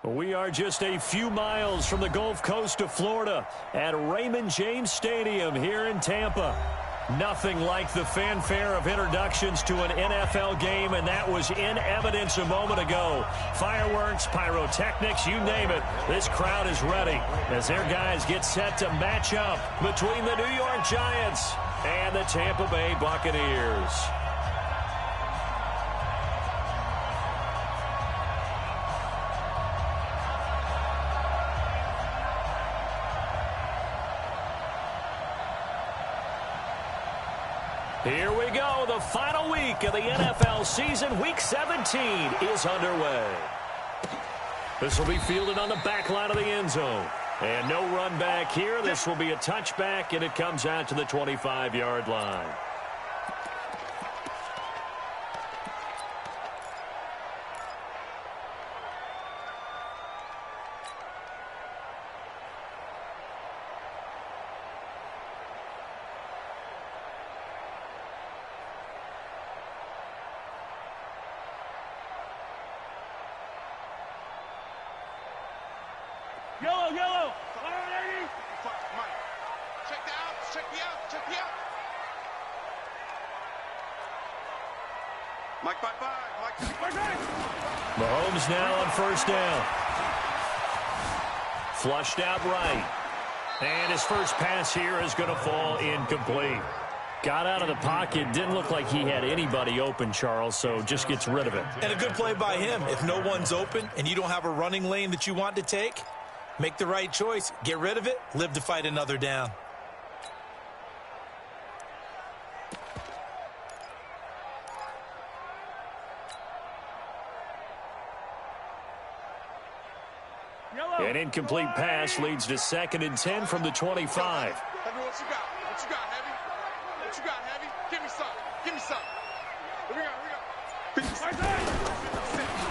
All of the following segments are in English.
We are just a few miles from the Gulf Coast of Florida at Raymond James Stadium here in Tampa. Nothing like the fanfare of introductions to an NFL game, and that was in evidence a moment ago. Fireworks, pyrotechnics, you name it. This crowd is ready as their guys get set to match up between the New York Giants and the Tampa Bay Buccaneers. Here we go. The final week of the NFL season. Week 17 is underway. This will be fielded on the back line of the end zone. And no run back here. This will be a touchback, and it comes out to the 25-yard line. Yellow. Mike, check the out. Check the out. Mike, bye. Mahomes now on first down. Flushed out right. And his first pass here is going to fall incomplete. Got out of the pocket. Didn't look like he had anybody open, Charles, so just gets rid of it. And a good play by him. If no one's open and you don't have a running lane that you want to take, make the right choice. Get rid of it. Live to fight another down. An incomplete pass leads to 2nd and 10 from the 25. Heavy, what you got? Heavy? What you got, Heavy? Give me some.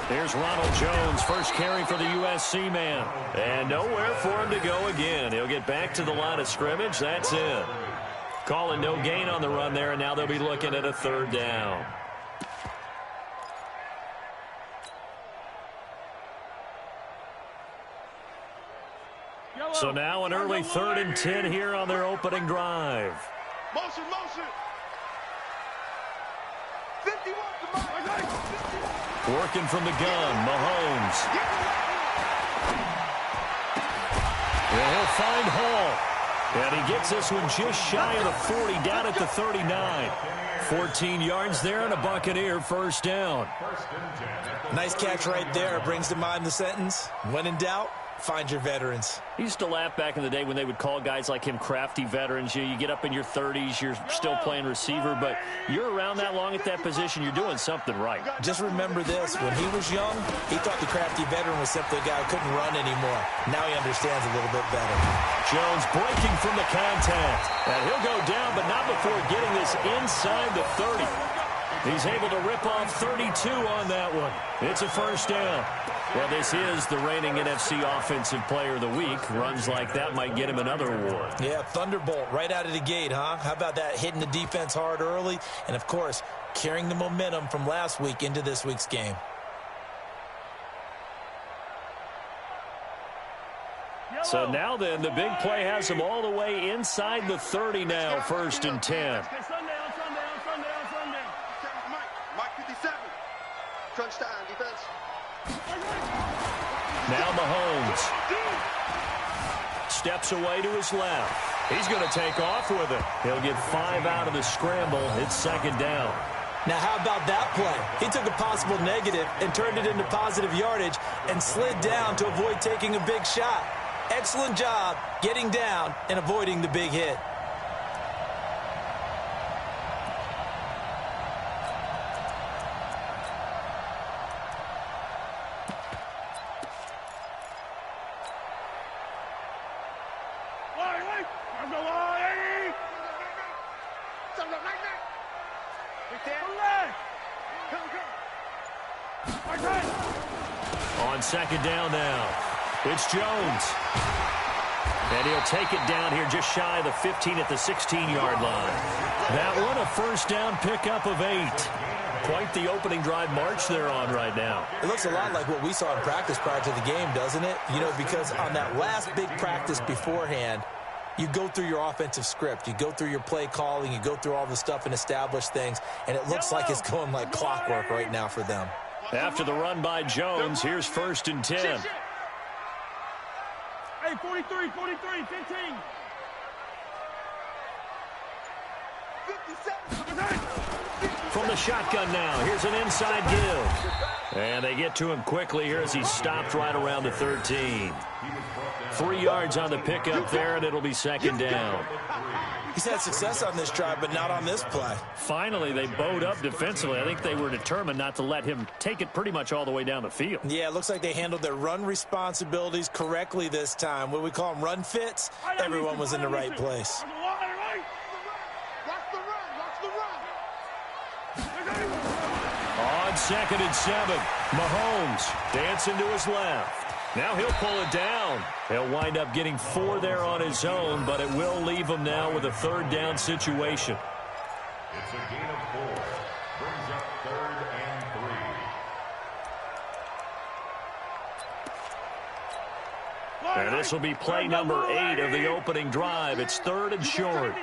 There's Ronald Jones, first carry for the USC man. And nowhere for him to go again. He'll get back to the line of scrimmage. That's it. Calling no gain on the run there, and now they'll be looking at a 3rd down. So now an early 3rd and 10 here on their opening drive. Motion. 51 to Working from the gun, Mahomes. And he'll find Hall. And he gets this one just shy of the 40, down at the 39. 14 yards there and a Buccaneer first down. Nice catch right there. Brings to mind the sentence, when in doubt, find your veterans. I used to laugh back in the day when they would call guys like him crafty veterans. You get up in your 30s, you're still playing receiver, but you're around that long at that position, you're doing something right. Just remember this. When he was young, he thought the crafty veteran was simply a guy who couldn't run anymore. Now he understands a little bit better. Jones breaking from the contact. And he'll go down, but not before getting this inside the 30. He's able to rip off 32 on that one. It's a first down. Well, this is the reigning NFC Offensive Player of the Week. Runs like that might get him another award. Yeah, thunderbolt right out of the gate, huh? How about that, hitting the defense hard early? And, of course, carrying the momentum from last week into this week's game. So now then, the big play has him all the way inside the 30 now, 1st and 10. Mike 57. Crunch time, defense. Now Mahomes steps away to his left. He's going to take off with it. He'll get 5 out of the scramble. It's 2nd down. Now, how about that play? He took a possible negative and turned it into positive yardage and slid down to avoid taking a big shot. Excellent job getting down and avoiding the big hit. On 2nd down now, it's Jones. And he'll take it down here just shy of the 15 at the 16-yard line. That one a first down pickup of 8. Quite keep the opening drive march they're on right now. It looks a lot like what we saw in practice prior to the game, doesn't it? You know, because on that last big practice beforehand, you go through your offensive script. You go through your play calling. You go through all the stuff and establish things. And it looks like it's going like clockwork right now for them. After the run by Jones, here's 1st and 10. Hey, 43, 15. 57. From the shotgun now, here's an inside give. And they get to him quickly here as he stopped right around the 13. 3 yards on the pickup there, and it'll be 2nd down. He's had success on this drive, but not on this play. Finally, they bowed up defensively. I think they were determined not to let him take it pretty much all the way down the field. Yeah, it looks like they handled their run responsibilities correctly this time. What we call them run fits, everyone was in the right place. On 2nd and 7, Mahomes dancing to his left. Now he'll pull it down. He'll wind up getting 4 there on his own, but it will leave him now with a 3rd down situation. It's a gain of 4. Brings up 3rd and 3. And this will be play number 8 of the opening drive. It's 3rd and short. Yellow.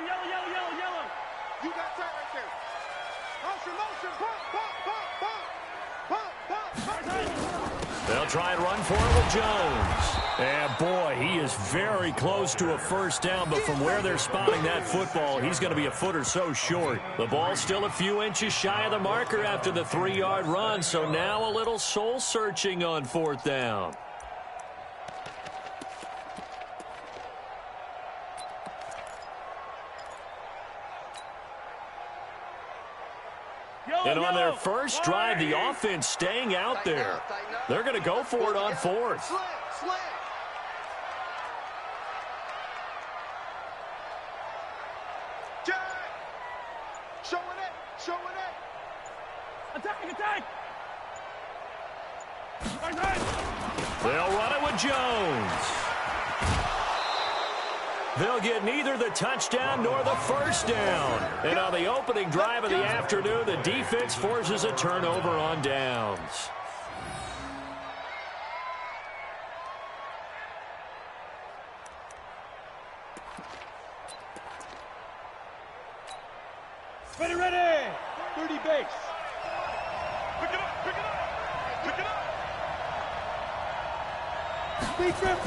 You got that right there. Motion. Pump. They'll try and run for it with Jones. And, boy, he is very close to a 1st down, but from where they're spotting that football, he's going to be a foot or so short. The ball's still a few inches shy of the marker after the 3-yard run, so now a little soul-searching on 4th down. And on their first drive, the offense staying out there. They're going to go for it on 4th. Slant. Jack. Showing it. Attack. They'll run it with Jones. They'll get neither the touchdown nor the 1st down. And on the opening drive of the afternoon, the defense forces a turnover on downs. Ready. 30 base. Pick it up. Big trip.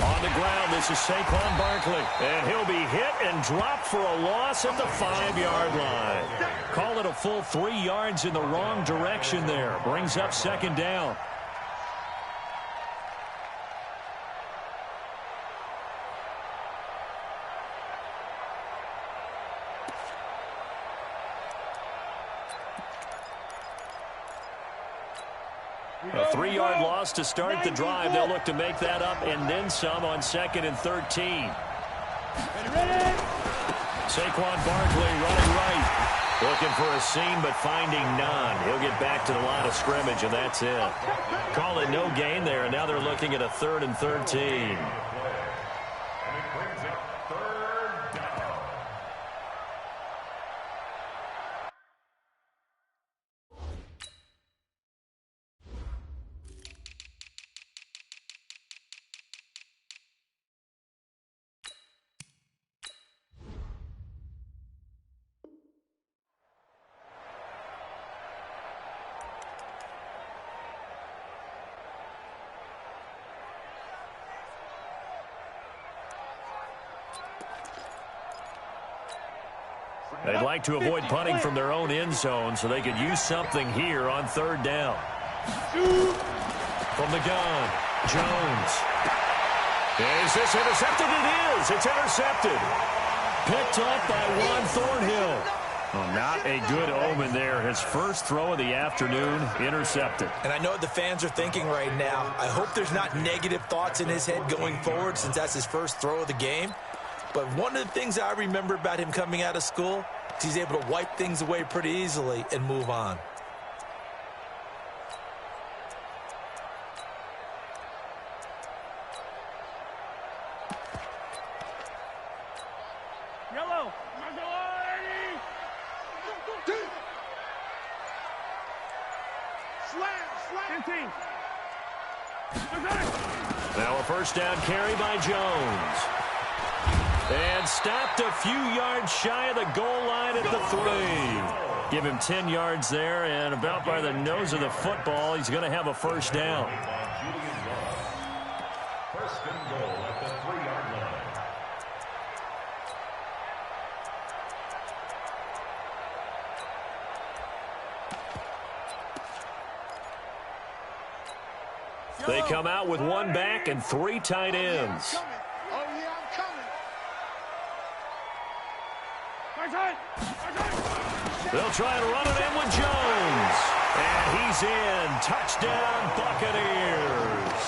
On the ground, this is Saquon Barkley. And he'll be hit and dropped for a loss at the 5-yard line. Call it a full 3 yards in the wrong direction there. Brings up 2nd down. A 3-yard loss to start the drive. They'll look to make that up and then some on 2nd and 13. Ready. Saquon Barkley running right. Looking for a seam, but finding none. He'll get back to the line of scrimmage, and that's it. Call it no gain there, and now they're looking at a 3rd and 13. They'd like to avoid punting from their own end zone so they could use something here on 3rd down. From the gun, Jones. Is this intercepted? It is. It's intercepted. Picked up by Juan Thornhill. Oh, not a good omen there. His first throw of the afternoon, intercepted. And I know what the fans are thinking right now. I hope there's not negative thoughts in his head going forward since that's his first throw of the game. But one of the things I remember about him coming out of school is he's able to wipe things away pretty easily and move on. Yellow. Slam. 15. Now a first down carry by Jones. And stopped a few yards shy of the goal line at the 3. Give him 10 yards there, and about by the nose of the football, he's going to have a first down. First and goal at the 3-yard line. They come out with one back and 3 tight ends. Oh, yeah, I'm coming. They'll try and run it in with Jones. And he's in. Touchdown, Buccaneers.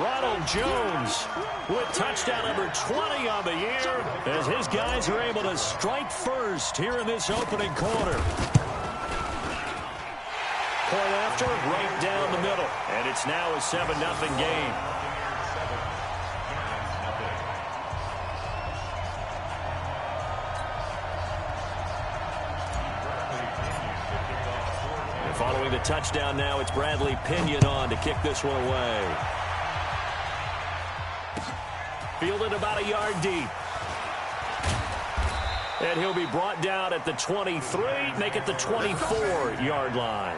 Ronald Jones with touchdown number 20 on the year as his guys are able to strike first here in this opening quarter. Point after, right down the middle. And it's now a 7-0 game. And following the touchdown now, it's Bradley Pinion on to kick this one away. Fielded about a yard deep. And he'll be brought down at the 23, make it the 24-yard line.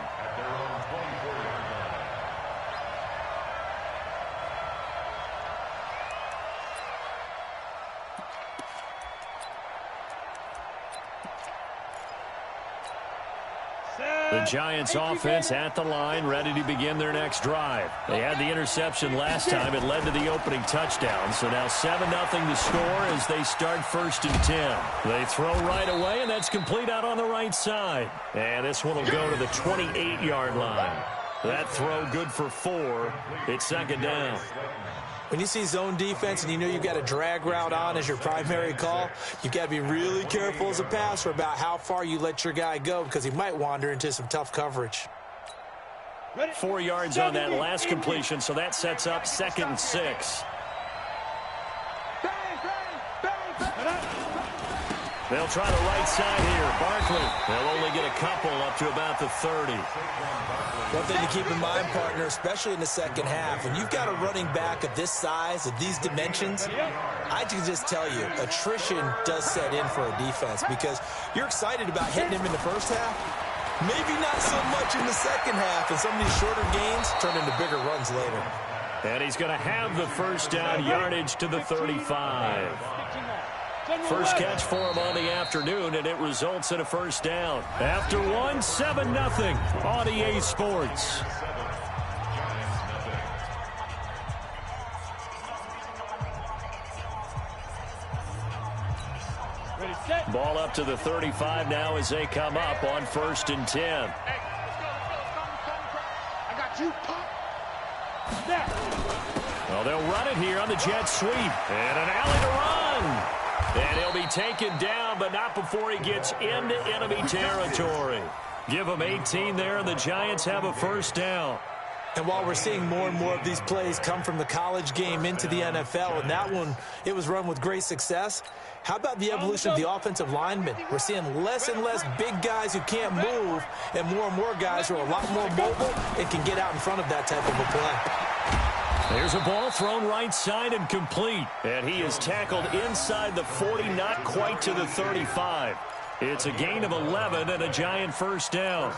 The Giants offense at the line, ready to begin their next drive. They had the interception last time. It led to the opening touchdown. So now 7-0 the score as they start 1st and 10. They throw right away, and that's complete out on the right side. And this one will go to the 28-yard line. That throw good for 4. It's 2nd down. When you see zone defense and you know you've got a drag route on as your primary call, you've got to be really careful as a passer about how far you let your guy go because he might wander into some tough coverage. 4 yards on that last completion, so that sets up 2nd and 6. They'll try the right side here. Barkley. They'll only get a couple up to about the 30. One thing to keep in mind, partner, especially in the second half, when you've got a running back of this size, of these dimensions, I can just tell you, attrition does set in for a defense because you're excited about hitting him in the first half. Maybe not so much in the second half, and some of these shorter gains turn into bigger runs later. And he's going to have the first down, yardage to the 35. First catch for him on the afternoon, and it results in a first down. After one, 7-0 on EA Sports. Ball up to the 35 now as they come up on 1st and 10. Hey, let's go. I got you, Pop. Well, they'll run it here on the jet sweep. And an alley to run. And he'll be taken down, but not before he gets into enemy territory. Give him 18 there, and the Giants have a first down. And while we're seeing more and more of these plays come from the college game into the NFL, and that one, it was run with great success, how about the evolution of the offensive linemen? We're seeing less and less big guys who can't move, and more guys who are a lot more mobile and can get out in front of that type of a play. There's a ball thrown right side and complete. And he is tackled inside the 40, not quite to the 35. It's a gain of 11 and a Giant first down.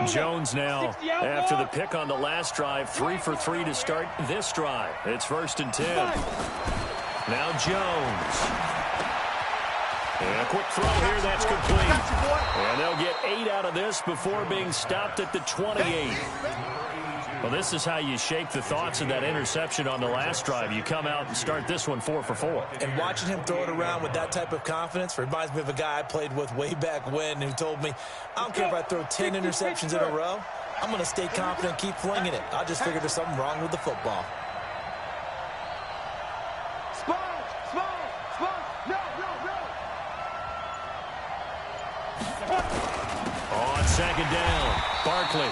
Jones now, after the pick on the last drive, 3 for 3 to start this drive. It's 1st and 10. Now Jones. And a quick throw here, that's complete. And they'll get 8 out of this before being stopped at the 28. Well, this is how you shake the thoughts of that interception on the last drive. You come out and start this one 4 for 4. And watching him throw it around with that type of confidence reminds me of a guy I played with way back when who told me, I don't care if I throw 10 interceptions in a row. I'm going to stay confident, keep flinging it. I just figured there's something wrong with the football. On 2nd down, Barkley.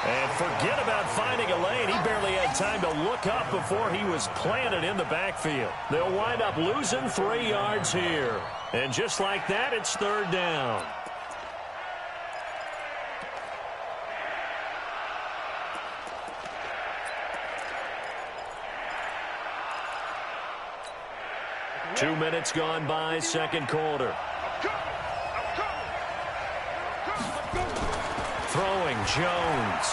And forget about finding a lane. He barely had time to look up before he was planted in the backfield. They'll wind up losing 3 yards here. And just like that, it's third down. Two minutes gone by, second quarter. Throwing, Jones.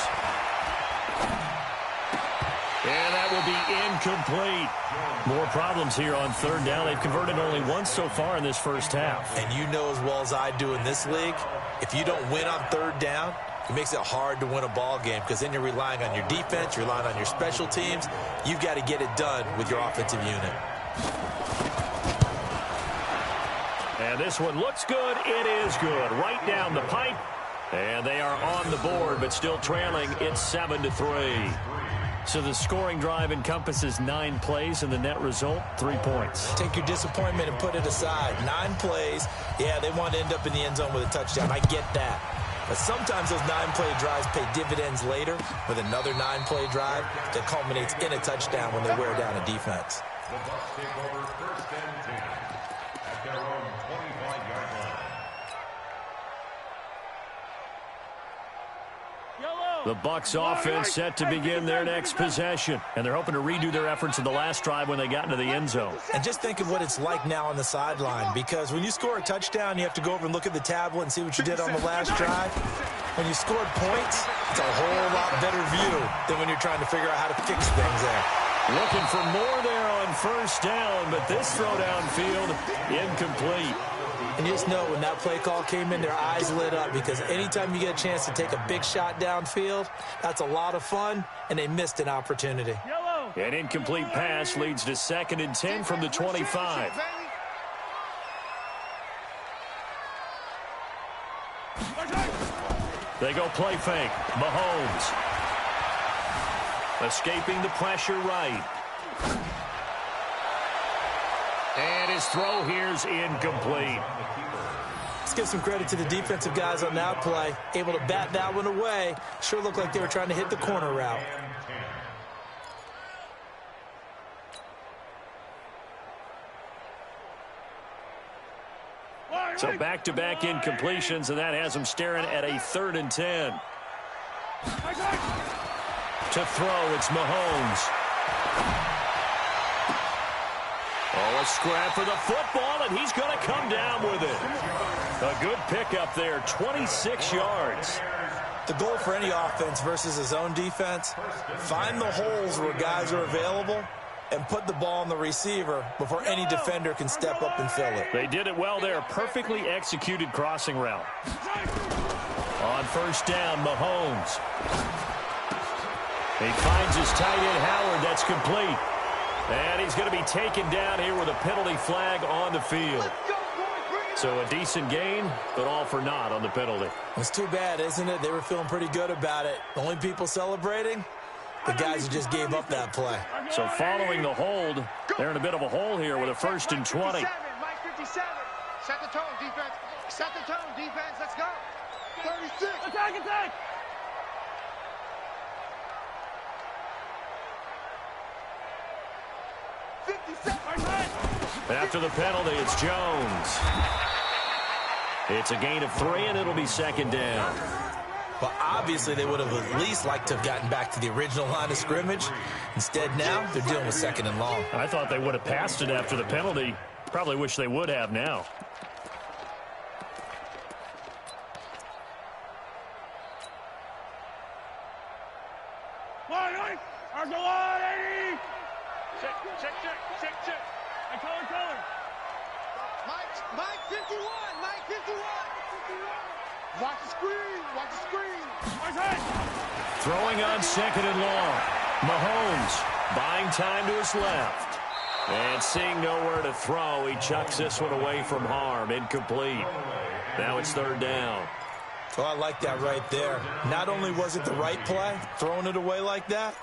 And that will be incomplete. More problems here on third down. They've converted only once so far in this first half. And you know as well as I do in this league, if you don't win on third down, it makes it hard to win a ball game because then you're relying on your defense, you're relying on your special teams. You've got to get it done with your offensive unit. And this one looks good. It is good. Right down the pipe. And they are on the board, but still trailing. It's 7-3. So the scoring drive encompasses 9 plays, and the net result, 3 points. Take your disappointment and put it aside. 9 plays. Yeah, they want to end up in the end zone with a touchdown. I get that. But sometimes those 9-play drives pay dividends later with another 9-play drive that culminates in a touchdown when they wear down a defense. The Bucs take over first and 10 at their own 25-yard line. The Bucs offense set to begin their next possession. And they're hoping to redo their efforts in the last drive when they got into the end zone. And just think of what it's like now on the sideline, because when you score a touchdown, you have to go over and look at the tablet and see what you did on the last drive. When you scored points, it's a whole lot better view than when you're trying to figure out how to fix things there. Looking for more there on first down, but this throw downfield, incomplete. And you just know when that play call came in, their eyes lit up, because anytime you get a chance to take a big shot downfield, that's a lot of fun, and they missed an opportunity. An incomplete pass leads to 2nd and 10 from the 25. They go play fake. Mahomes. Escaping the pressure right. And his throw here's incomplete. Let's give some credit to the defensive guys on that play. Able to bat that one away. Sure looked like they were trying to hit the corner route. So back-to-back incompletions, and that has them staring at a 3rd and 10. To throw, it's Mahomes. Oh, a scrap for the football, and he's going to come down with it. A good pickup there, 26 yards. The goal for any offense versus his own defense, find the holes where guys are available and put the ball on the receiver before any defender can step up and fill it. They did it well there. Perfectly executed crossing route. On first down, Mahomes. He finds his tight end, Howard. That's complete. And he's going to be taken down here with a penalty flag on the field. So a decent gain, but all for naught on the penalty. It's too bad, isn't it? They were feeling pretty good about it. The only people celebrating, the guys who just gave up that play. So following the hold, they're in a bit of a hole here with a 1st and 20. Mike 57. Set the tone, defense. Set the tone, defense. Let's go. 36. Attack. After the penalty, it's Jones. It's a gain of 3, and it'll be 2nd down. Well, obviously, they would have at least liked to have gotten back to the original line of scrimmage. Instead, now, they're dealing with 2nd and long. I thought they would have passed it after the penalty. Probably wish they would have now. Check. Color. Mike 51. Watch the screen. Throwing on 2nd and long. Mahomes buying time to his left. And seeing nowhere to throw, he chucks this one away from harm. Incomplete. Now it's 3rd down. Well, I like that right there. Not only was it the right play, throwing it away like that,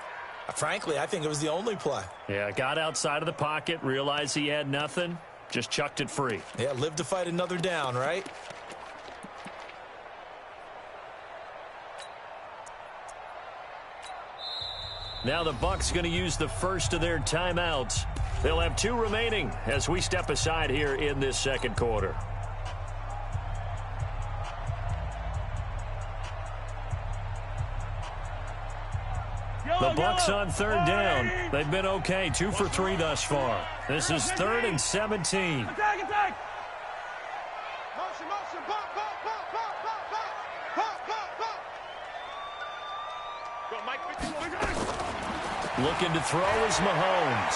frankly, I think it was the only play. Yeah, got outside of the pocket, realized he had nothing, just chucked it free. Yeah, live to fight another down, right? Now the Bucs going to use the first of their timeouts. They'll have 2 remaining as we step aside here in this second quarter. The Bucs on third down. They've been okay, 2 for 3 thus far. This is 3rd and 17. Attack, attack! Motion, motion, bump, bump, bump, bump, bump, bump, bump, bump, bump. Go, Mike, 51. Looking to throw is Mahomes.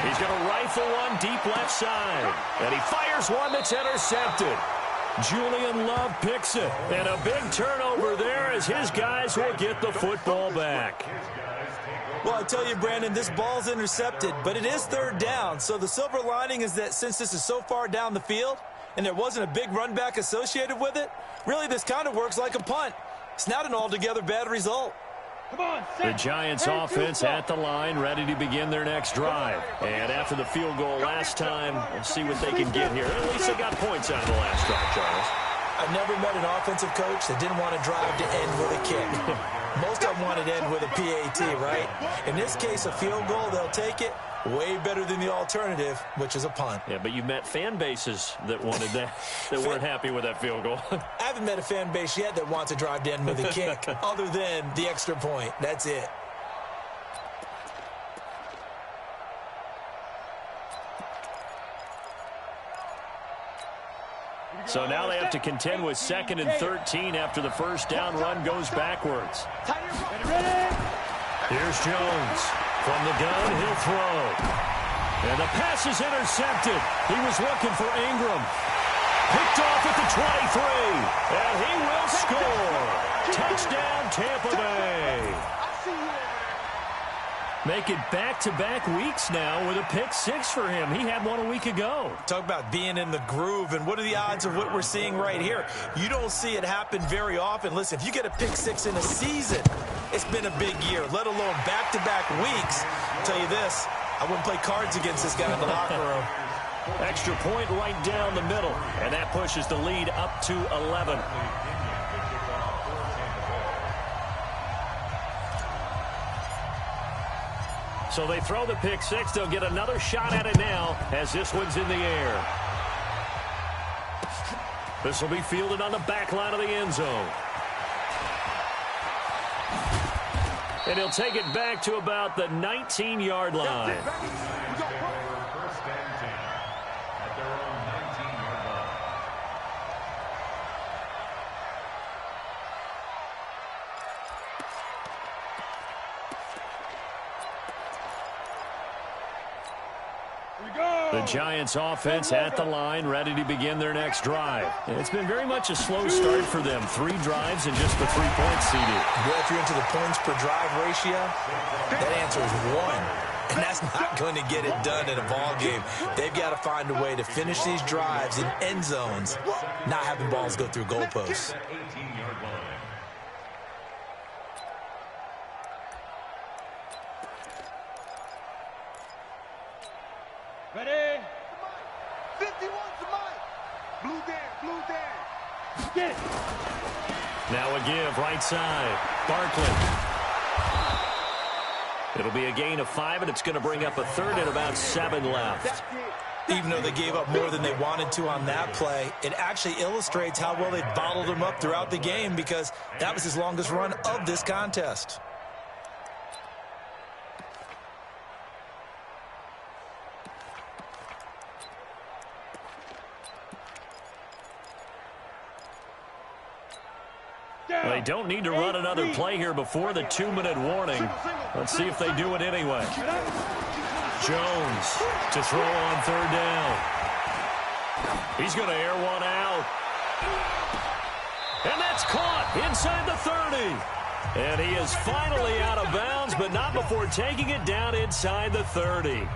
He's going to rifle one deep left side. And he fires one that's intercepted. Julian Love picks it. And a big turnover there as his guys will get the football back. Well, I tell you, Brandon, this ball's intercepted, but it is 3rd down. So the silver lining is that since this is so far down the field and there wasn't a big run back associated with it, really this kind of works like a punt. It's not an altogether bad result. Come on, The Giants offense at the line, ready to begin their next drive. And after the field goal last time, we'll see what they can get here. At least they got points out of the last drive, Charles. I've never met an offensive coach that didn't want to drive to end with a kick. Most of them wanted to end with a PAT, right? In this case, a field goal, they'll take it. Way better than the alternative, which is a punt. Yeah, but you met fan bases that wanted that, that weren't happy with that field goal. I haven't met a fan base yet that wants to drive to end with a kick, other than the extra point. That's it. So now they have to contend with 2nd and 13 after the first down run goes backwards. ready! Here's Jones. From the gun, he'll throw. And the pass is intercepted. He was looking for Ingram. Picked off at the 23. And he will score. Touchdown, Tampa Bay. Make it back-to-back weeks now with a pick 6 for him. He had one a week ago. Talk about being in the groove, and what are the odds of what we're seeing right here? You don't see it happen very often. Listen, if you get a pick 6 in a season, it's been a big year, let alone back-to-back weeks. I'll tell you this, I wouldn't play cards against this guy in the locker room. Extra point right down the middle, and that pushes the lead up to 11. So they throw the pick 6. They'll get another shot at it now as this one's in the air. This will be fielded on the back line of the end zone. And he'll take it back to about the 19-yard line. First and 10 at their own 19-yard line. The Giants offense at the line, ready to begin their next drive. And it's been very much a slow start for them. 3 drives and just the 3 points seeded. Well, if you're into the points per drive ratio, that answer is 1. And that's not going to get it done in a ball game. They've got to find a way to finish these drives in end zones, not having balls go through goalposts. 18-yard line. Ready? 51 to Mike. Blue down, blue down. Get it! Now a give, right side. Barkley. It'll be a gain of 5, and it's going to bring up a 3rd and about 7 left. Even though they gave up more than they wanted to on that play, it actually illustrates how well they bottled him up throughout the game, because that was his longest run of this contest. They don't need to run another play here before the 2-minute warning. Let's see if they do it anyway. Jones to throw on 3rd down. He's going to air one out. And that's caught inside the 30. And he is finally out of bounds, but not before taking it down inside the 30.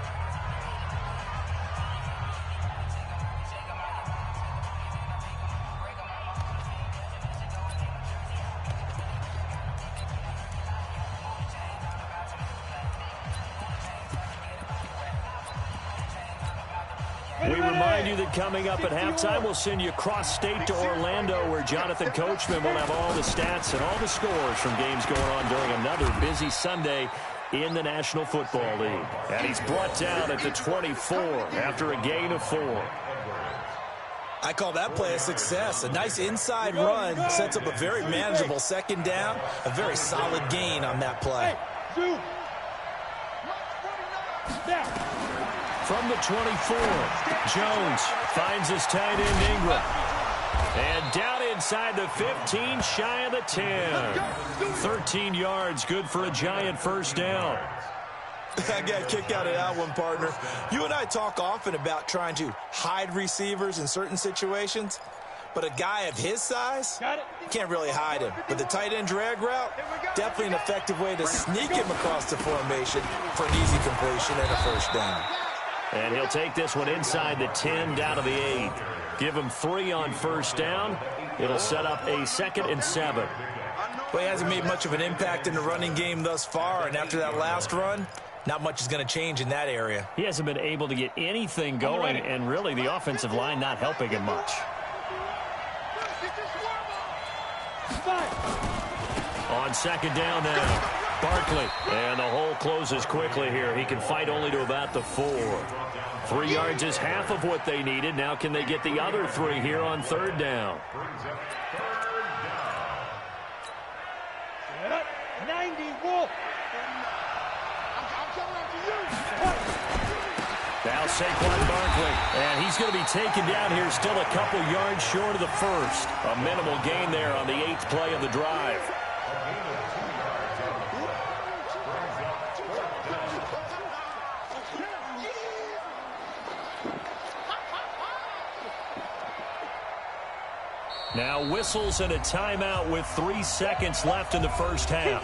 We remind you that coming up at halftime, we'll send you cross-state to Orlando, where Jonathan Coachman will have all the stats and all the scores from games going on during another busy Sunday in the National Football League. And he's brought down at the 24 after a gain of 4. I call that play a success. A nice inside run sets up a very manageable second down. A very solid gain on that play. From the 24, Jones finds his tight end Ingram. And down inside the 15, shy of the 10. 13 yards, good for a giant first down. I got kicked out of that one, partner. You and I talk often about trying to hide receivers in certain situations, but a guy of his size, can't really hide him. But the tight end drag route, definitely an effective way to sneak him across the formation for an easy completion and a first down. And he'll take this one inside the 10 down to the 8. Give him 3 on first down. It'll set up a 2nd and 7. Well, he hasn't made much of an impact in the running game thus far, and after that last run, not much is going to change in that area. He hasn't been able to get anything going, and really the offensive line not helping him much. On second down now, Barkley. And the hole closes quickly here. He can fight only to about the 4. 3 yards is half of what they needed. Now can they get the other 3 here on third down? 90 Wolf. Now Saquon Barkley, and he's going to be taken down here, still a couple yards short of the first. A minimal gain there on the 8th play of the drive. Now whistles and a timeout with 3 seconds left in the first half.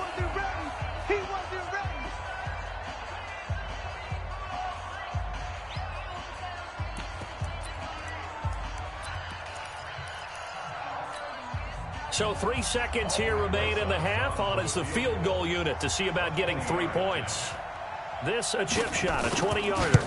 So 3 seconds here remain in the half. On is the field goal unit to see about getting 3 points. This a chip shot, a 20-yarder.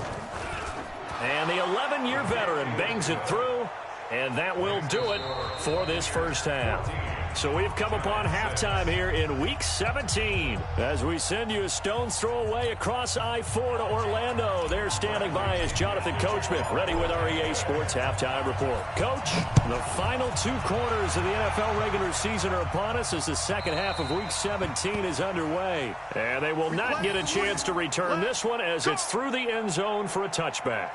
And the 11-year veteran bangs it through. And that will do it for this first half. So we've come upon halftime here in Week 17. As we send you a stone's throw away across I-4 to Orlando. There standing by is Jonathan Coachman, ready with our EA Sports Halftime Report. Coach, the final 2 quarters of the NFL regular season are upon us as the second half of Week 17 is underway. And they will not get a chance to return this one as it's through the end zone for a touchback.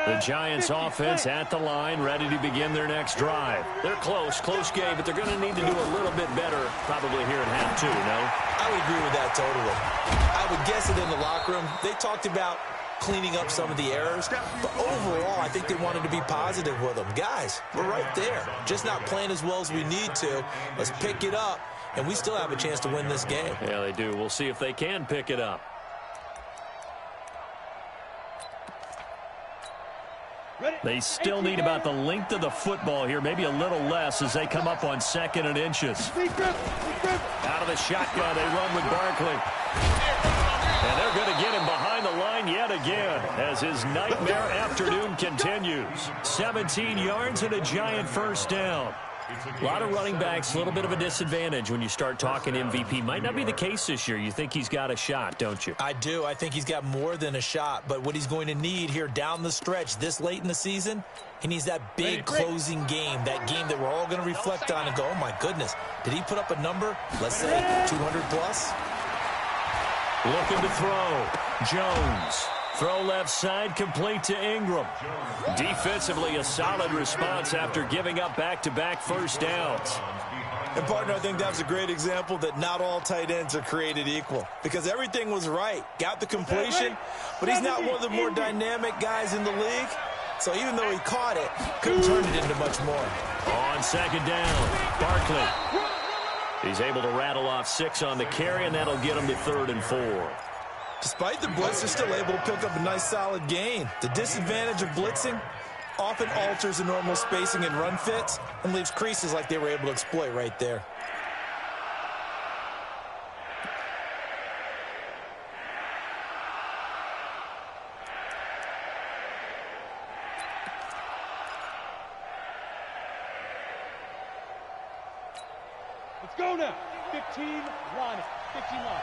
The Giants offense at the line, ready to begin their next drive. They're close game, but they're going to need to do a little bit better probably here in half 2, no? I would agree with that totally. I would guess it in the locker room. They talked about cleaning up some of the errors, but overall, I think they wanted to be positive with them. Guys, we're right there. Just not playing as well as we need to. Let's pick it up, and we still have a chance to win this game. Yeah, they do. We'll see if they can pick it up. They still need about the length of the football here, maybe a little less as they come up on 2nd and inches. Out of the shotgun, they run with Barkley. And they're going to get him behind the line yet again as his nightmare afternoon continues. 17 yards and a giant first down. A lot of running backs, a little bit of a disadvantage when you start talking MVP. Might not be the case this year. You think he's got a shot, don't you? I do. I think he's got more than a shot. But what he's going to need here down the stretch this late in the season, he needs that big closing game, that game that we're all going to reflect on and go, oh, my goodness, did he put up a number, let's say, 200 plus? Looking to throw. Jones. Throw left side, complete to Ingram. Defensively, a solid response after giving up back-to-back first downs. And, partner, I think that's a great example that not all tight ends are created equal because everything was right. Got the completion, but he's not one of the more dynamic guys in the league. So even though he caught it, couldn't turn it into much more. On second down, Barkley. He's able to rattle off 6 on the carry, and that'll get him to 3rd and 4. Despite the blitz, they're still able to pick up a nice solid gain. The disadvantage of blitzing often alters the normal spacing and run fits and leaves creases like they were able to exploit right there. Let's go now. 15 line. 15 line.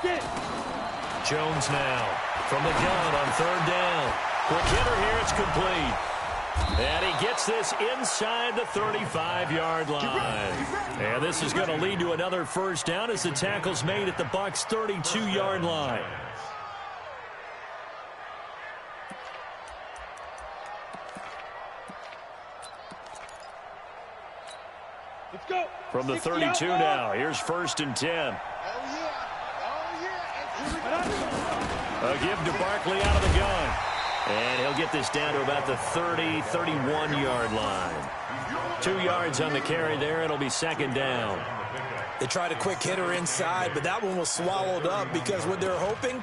Get. Jones now from the gun on third down. Quick hitter here, it's complete. And he gets this inside the 35-yard line. And this is going to lead to another first down as the tackle's made at the Bucs' 32-yard line. Let's go. From the 32 now, here's 1st and 10. A give to Barkley out of the gun. And he'll get this down to about the 30, 31-yard line. 2 yards on the carry there. It'll be 2nd down. They tried a quick hitter inside, but that one was swallowed up because what they're hoping,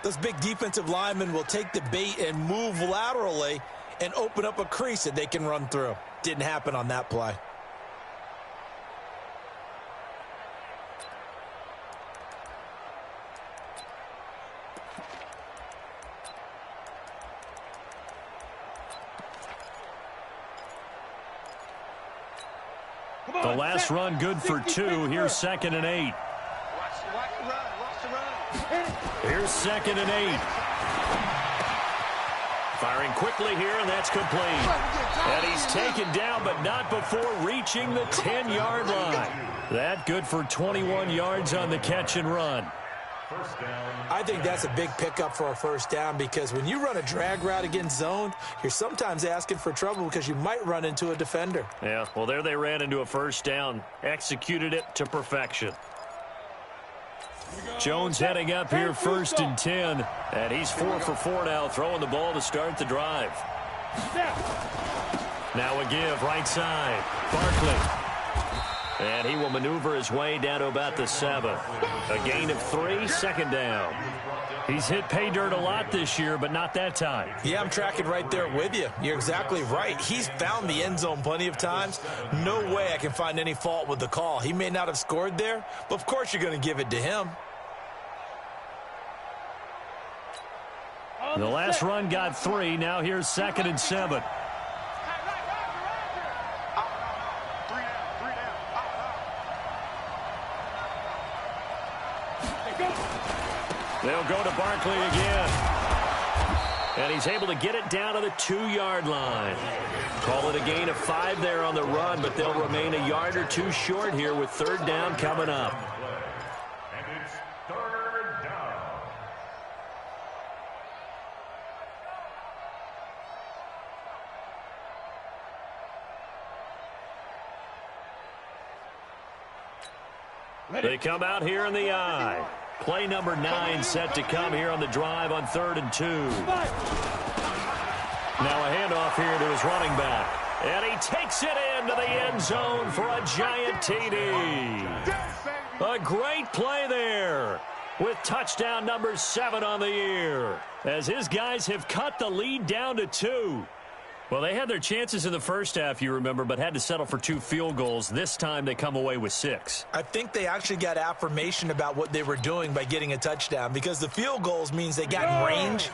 those big defensive linemen will take the bait and move laterally and open up a crease that they can run through. Didn't happen on that play. The last run good for 2. Here's 2nd and 8. Here's 2nd and 8. Firing quickly here, and that's complete. And he's taken down, but not before reaching the 10-yard line. That good for 21 yards on the catch and run. I think that's a big pickup for a first down because when you run a drag route against zone, you're sometimes asking for trouble because you might run into a defender. Yeah, well, there they ran into a first down. Executed it to perfection. Jones heading up here 1st and 10. And he's 4 for 4 now, throwing the ball to start the drive. Now a give right side. Barkley. And he will maneuver his way down to about the 7. A gain of 3, 2nd down. He's hit pay dirt a lot this year, but not that time. Yeah, I'm tracking right there with you. You're exactly right. He's found the end zone plenty of times. No way I can find any fault with the call. He may not have scored there, but of course you're going to give it to him. The last run got 3. Now here's 2nd and 7. They'll go to Barkley again. And he's able to get it down to the 2-yard line. Call it a gain of 5 there on the run, but they'll remain a yard or 2 short here with 3rd down coming up. And it's 3rd down. They come out here in the I. Play number 9 set to come here on the drive on 3rd and 2. Now a handoff here to his running back. And he takes it into the end zone for a giant TD. A great play there with touchdown number 7 on the year as his guys have cut the lead down to 2. Well, they had their chances in the first half, you remember, but had to settle for 2 field goals. This time they come away with 6. I think they actually got affirmation about what they were doing by getting a touchdown because the field goals means they got in range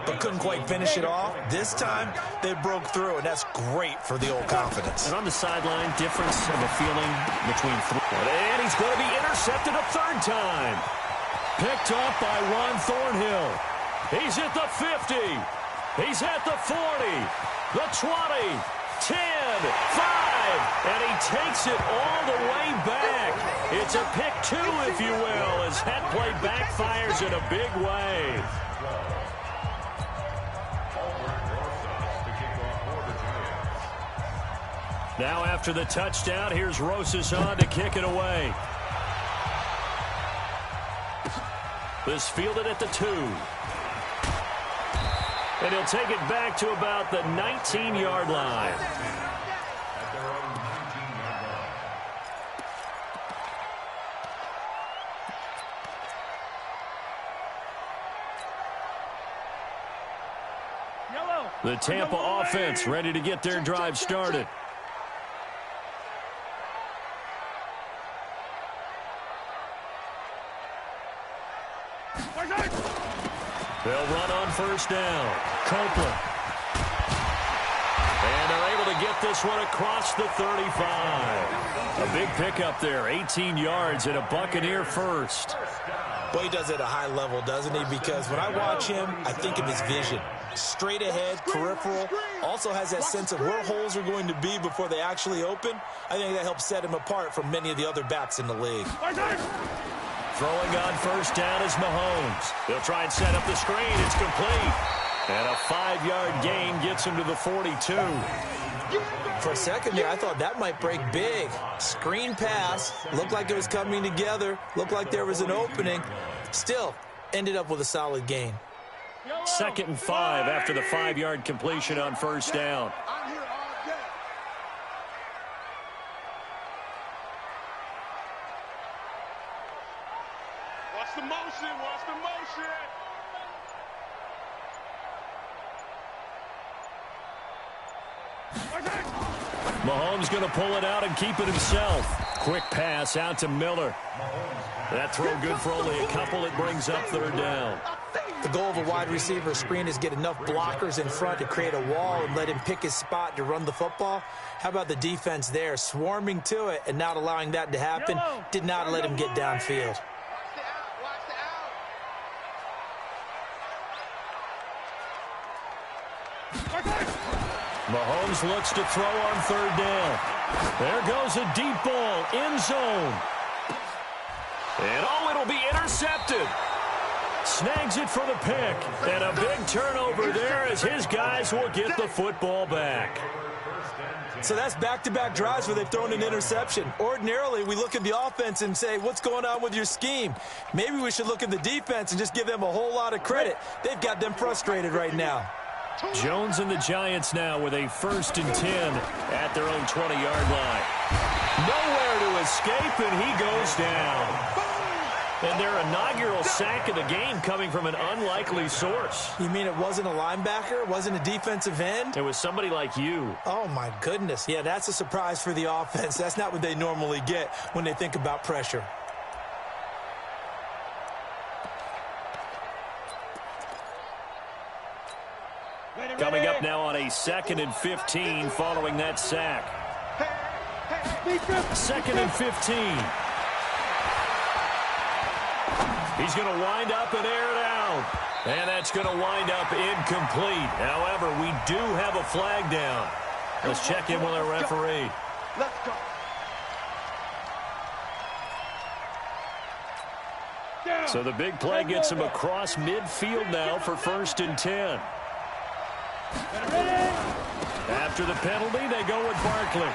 but couldn't quite finish it off. This time they broke through, and that's great for the old confidence. And on the sideline, difference of a feeling between 3. And he's going to be intercepted a 3rd time. Picked up by Ron Thornhill. He's at the 50. He's at the 40. The 20, 10, 5, and he takes it all the way back. It's a pick 2, if you will, as that play backfires in a big way. Now after the touchdown, here's Rosas on to kick it away. This fielded at the 2. And he'll take it back to about the 19-yard line. At their own 19-yard line. Yellow. The Tampa offense ready to get their drive started. They'll run on 1st down. Copeland. And they're able to get this one across the 35. A big pickup there, 18 yards and a Buccaneer first. Well, he does it at a high level, doesn't he? Because when I watch him, I think of his vision. Straight ahead, peripheral, also has that sense of where holes are going to be before they actually open. I think that helps set him apart from many of the other backs in the league. Throwing on first down is Mahomes. He'll try and set up the screen. It's complete. And a 5-yard gain gets him to the 42. For a second there, I thought that might break big. Screen pass. Looked like it was coming together. Looked like there was an opening. Still, ended up with a solid gain. 2nd and 5 after the 5-yard completion on first down. I'm here all day. Watch the motion. Watch the motion. Mahomes going to pull it out and keep it himself. Quick pass out to Miller. That throw good for only a couple. It brings up 3rd down. The goal of a wide receiver screen is get enough blockers in front to create a wall and let him pick his spot to run the football. How about the defense there, swarming to it and not allowing that to happen? Did not let him get downfield. Mahomes looks to throw on 3rd down. There goes a deep ball, end zone. And it'll be intercepted. Snags it for the pick. And a big turnover there as his guys will get the football back. So that's back-to-back drives where they've thrown an interception. Ordinarily, we look at the offense and say, what's going on with your scheme? Maybe we should look at the defense and just give them a whole lot of credit. They've got them frustrated right now. Jones and the Giants now with a 1st and 10 at their own 20-yard line. Nowhere to escape, and he goes down. And their inaugural sack of the game coming from an unlikely source. You mean it wasn't a linebacker? It wasn't a defensive end? It was somebody like you. Oh, my goodness. Yeah, that's a surprise for the offense. That's not what they normally get when they think about pressure. Coming up now on a 2nd and 15 following that sack. 2nd and 15. He's going to wind up and air it out. And that's going to wind up incomplete. However, we do have a flag down. Let's check in with our referee. Let's go. So the big play gets him across midfield now for 1st and 10. After the penalty, they go with Barkley.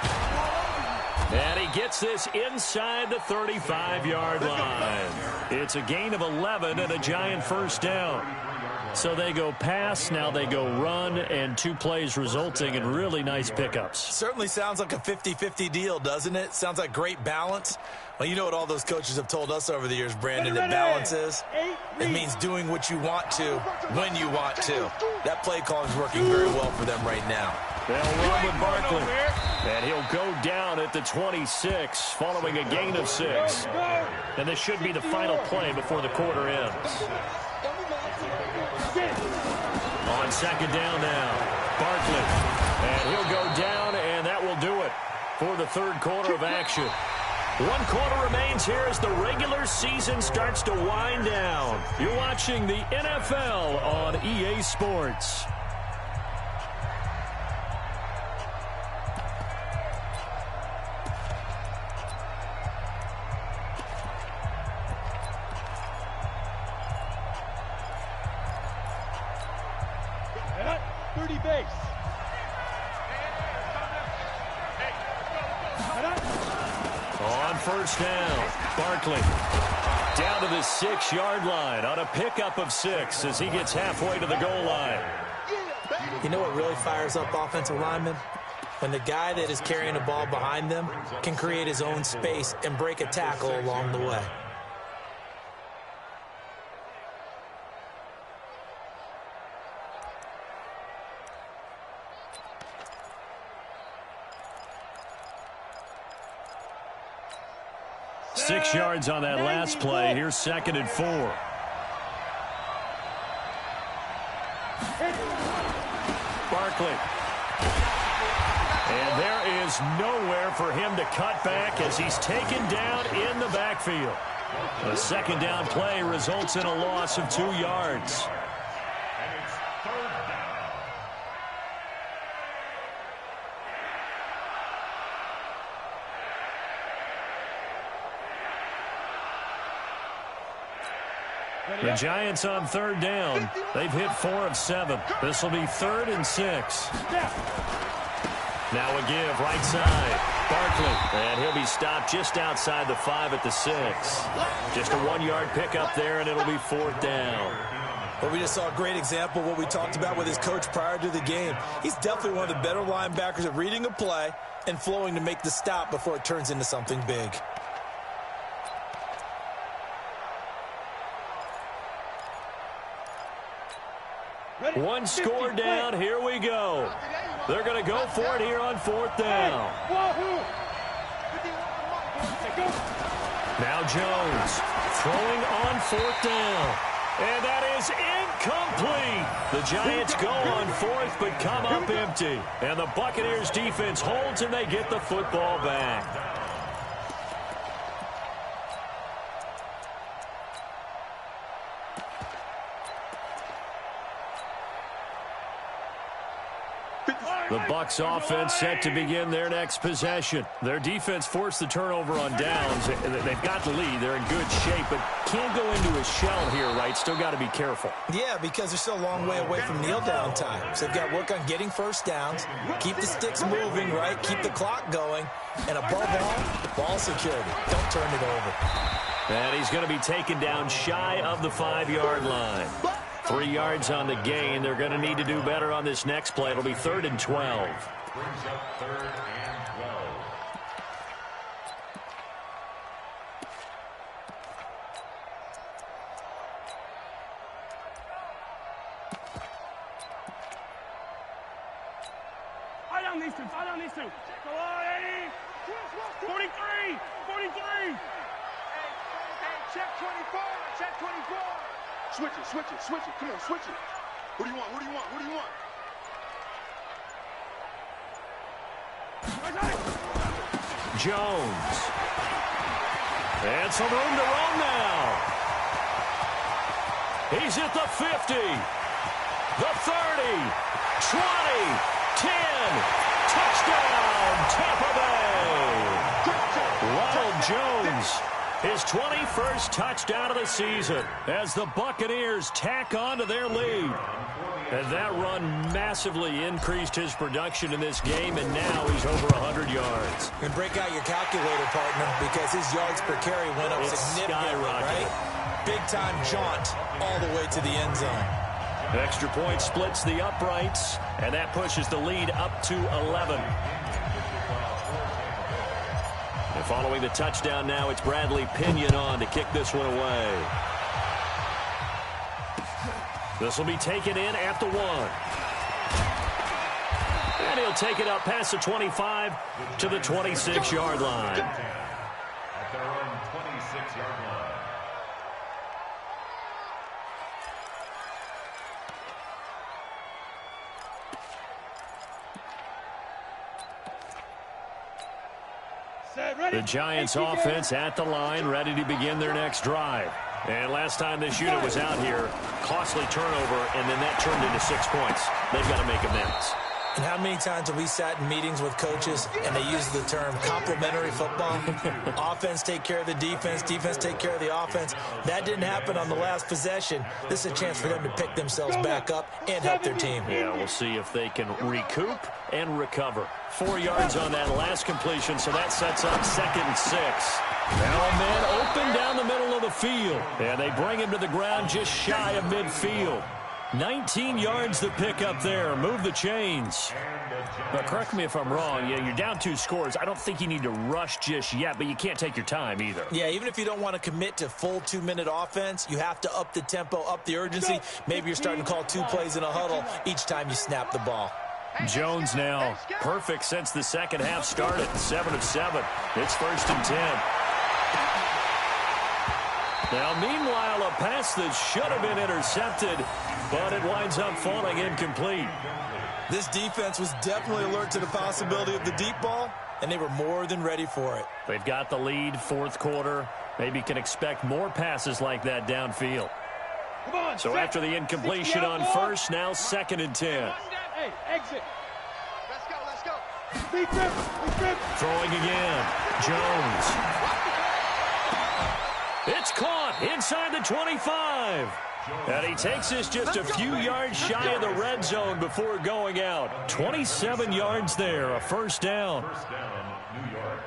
And he gets this inside the 35-yard line. It's a gain of 11 and a Giant 1st down. So they go pass, now they go run, and 2 plays resulting in really nice pickups. Certainly sounds like a 50-50 deal, doesn't it? Sounds like great balance. Well, you know what all those coaches have told us over the years, Brandon, that balance is? It means doing what you want to when you want to. That play call is working very well for them right now. They'll run with Barkley. And he'll go down at the 26 following a gain of 6. And this should be the final play before the quarter ends. On 2nd down now, Barkley. And he'll go down, and that will do it for the 3rd quarter of action. 1 quarter remains here as the regular season starts to wind down. You're watching the NFL on EA Sports. First down, Barkley down to the 6-yard line on a pickup of 6 as he gets halfway to the goal line. You know what really fires up offensive linemen? When the guy that is carrying the ball behind them can create his own space and break a tackle along the way. Six yards on that last play. Here's 2nd and 4. Barkley. And there is nowhere for him to cut back as he's taken down in the backfield. A second down play results in a loss of 2 yards. And it's third down. The Giants on third down. They've hit 4 of 7. This will be 3rd and 6. Now a give right side. Barkley, and he'll be stopped just outside the 5 at the 6. Just a 1-yard pickup there, and it'll be 4th down. Well, we just saw a great example of what we talked about with his coach prior to the game. He's definitely one of the better linebackers at reading a play and flowing to make the stop before it turns into something big. One score down. Here we go. They're going to go for it here on 4th down. Now Jones throwing on 4th down. And that is incomplete. The Giants go on 4th but come up empty. And the Buccaneers defense holds and they get the football back. The Bucs offense set to begin their next possession. Their defense forced the turnover on downs. They've got the lead. They're in good shape, but can't go into a shell here, right? Still got to be careful. Yeah, because they're still a long way away from kneel-down time. So they've got to work on getting first downs, keep the sticks moving, right? Keep the clock going. And above all, ball security. Don't turn it over. And he's going to be taken down shy of the 5-yard line. 3 yards on the gain. They're going to need to do better on this next play. It'll be 3rd and 12. Brings up 3rd and 12. Fire down these two. Fire down these two. Come on, Eddie. 43. 43. Hey, check 24. Check 24. Switch it, switch it, switch it. Come on, switch it. What do you want? What do you want? What do you want? Jones. And some room to run now. He's at the 50. The 30. 20. 10. Touchdown, Tampa Bay. Ronald Jones. His 21st touchdown of the season as the Buccaneers tack on to their lead. And that run massively increased his production in this game, and now he's over 100 yards. And break out your calculator, partner, because his yards per carry went up significantly, right? Big-time jaunt all the way to the end zone. Extra point splits the uprights, and that pushes the lead up to 11. And following the touchdown now, it's Bradley Pinion on to kick this one away. This will be taken in at the 1. And he'll take it up past the 25 to the 26-yard line. At their own 26-yard line. The Giants offense at the line, ready to begin their next drive. And last time this unit was out here, costly turnover, and then that turned into 6 points. They've got to make amends. And how many times have we sat in meetings with coaches and they use the term complementary football? Offense take care of the defense, defense take care of the offense. That didn't happen on the last possession. This is a chance for them to pick themselves back up and help their team. Yeah, we'll see if they can recoup and recover. 4 yards on that last completion, so that sets up 2nd and 6. Now a man open down the middle of the field, and they bring him to the ground just shy of midfield. 19 yards to pick up there. Move the chains. But correct me if I'm wrong. Yeah, you're down 2 scores. I don't think you need to rush just yet, but you can't take your time either. Yeah, even if you don't want to commit to full 2-minute offense, you have to up the tempo, up the urgency. Maybe you're starting to call 2 plays in a huddle each time you snap the ball. Jones now perfect since the second half started. 7 of 7. It's 1st and 10. Now, meanwhile, a pass that should have been intercepted but it winds up falling incomplete. This defense was definitely alert to the possibility of the deep ball, and they were more than ready for it. They've got the lead, fourth quarter. Maybe can expect more passes like that downfield. So after the incompletion on first, now 2nd and 10. Hey, exit. Let's go, let's go. Throwing again. Jones. It's caught inside the 25. And he takes this just a few yards shy of the red zone before going out. 27 yards there, a first down. First down, New York.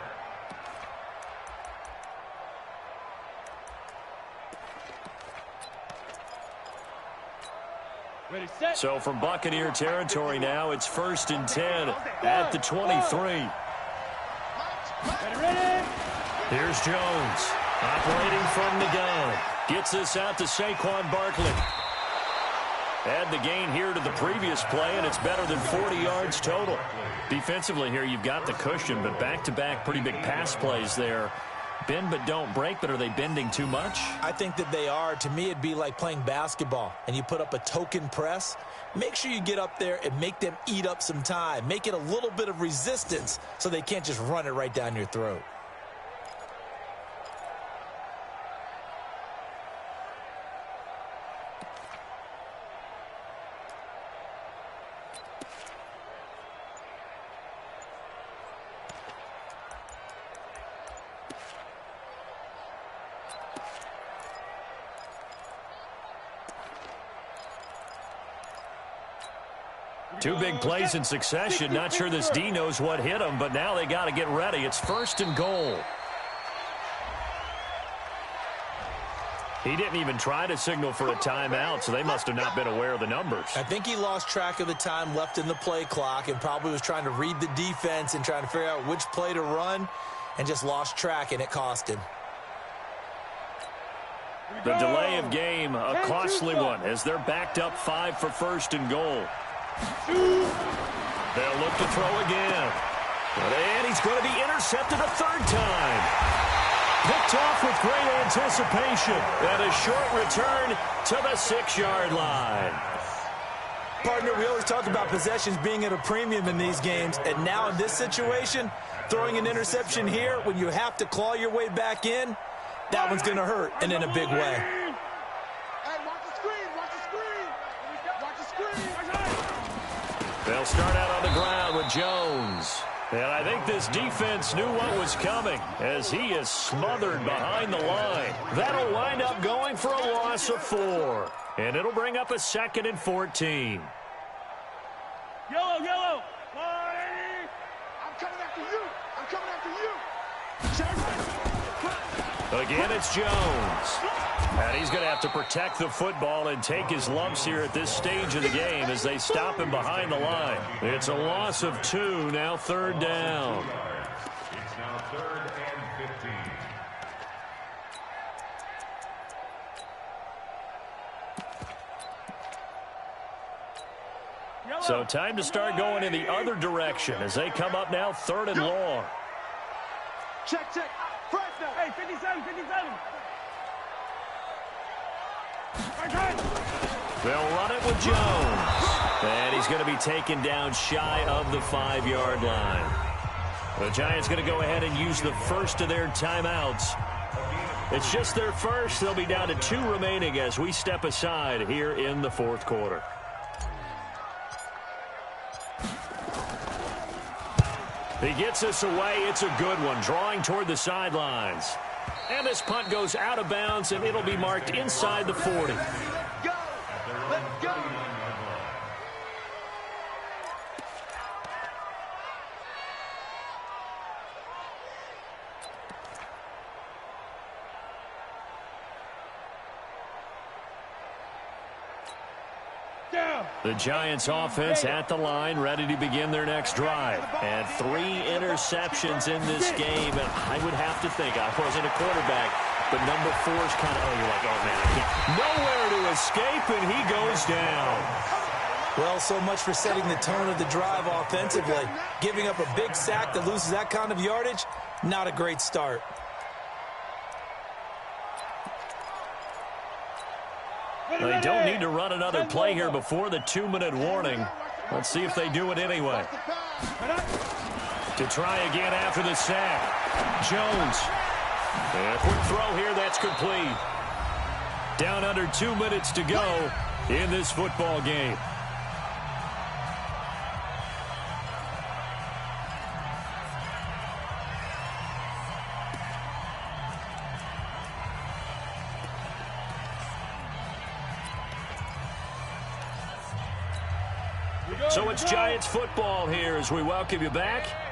Ready, set. So from Buccaneer territory now, it's 1st and 10 at the 23. Ready. Here's Jones, operating from the gun. Gets this out to Saquon Barkley. Add the gain here to the previous play, and it's better than 40 yards total. Defensively here, you've got the cushion, but back-to-back pretty big pass plays there. Bend but don't break, but are they bending too much? I think that they are. To me, it'd be like playing basketball, and you put up a token press. Make sure you get up there and make them eat up some time. Make it a little bit of resistance so they can't just run it right down your throat. Two big plays in succession. Not sure this D knows what hit him, but now they got to get ready. It's 1st and goal. He didn't even try to signal for a timeout, so they must have not been aware of the numbers. I think he lost track of the time left in the play clock and probably was trying to read the defense and trying to figure out which play to run and just lost track, and it cost him. The delay of game, a costly one, as they're backed up 5 for 1st and goal. They'll look to throw again. And he's going to be intercepted a 3rd time. Picked off with great anticipation. And a short return to the 6-yard line. Partner, we always talk about possessions being at a premium in these games, and now in this situation, throwing an interception here when you have to claw your way back in, that one's going to hurt, and in a big way. Hey, watch the screen, watch the screen. Watch the screen. They'll start out on the ground with Jones. And I think this defense knew what was coming as he is smothered behind the line. That'll wind up going for a loss of 4. And it'll bring up a 2nd and 14. Yellow. I'm coming after you. I'm coming after you. Again, it's Jones. And he's going to have to protect the football and take his lumps here at this stage of the game as they stop him behind the line. It's a loss of 2, now 3rd down. It's now 3rd and 15. So time to start going in the other direction as they come up now 3rd and long. Check. Fresno. Hey, 57. They'll run it with Jones. And he's going to be taken down shy of the 5-yard line. The Giants going to go ahead and use the first of their timeouts. It's just their first. They'll be down to 2 remaining as we step aside here in the 4th quarter. He gets this away. It's a good one, drawing toward the sidelines. And this punt goes out of bounds, and it'll be marked inside the 40. Go. Let's go. The Giants offense at the line, ready to begin their next drive. And 3 interceptions in this game. And I would have to think, I wasn't a quarterback, but number 4 is kind of, you're like, oh, man, I can't. Nowhere to escape, and he goes down. Well, so much for setting the tone of the drive offensively. Giving up a big sack that loses that kind of yardage, not a great start. They don't need to run another play here before the 2-minute warning. Let's see if they do it anyway. To try again after the sack. Jones. And a quick throw here, that's complete. Down under 2 minutes to go in this football game. So it's Giants football here as we welcome you back.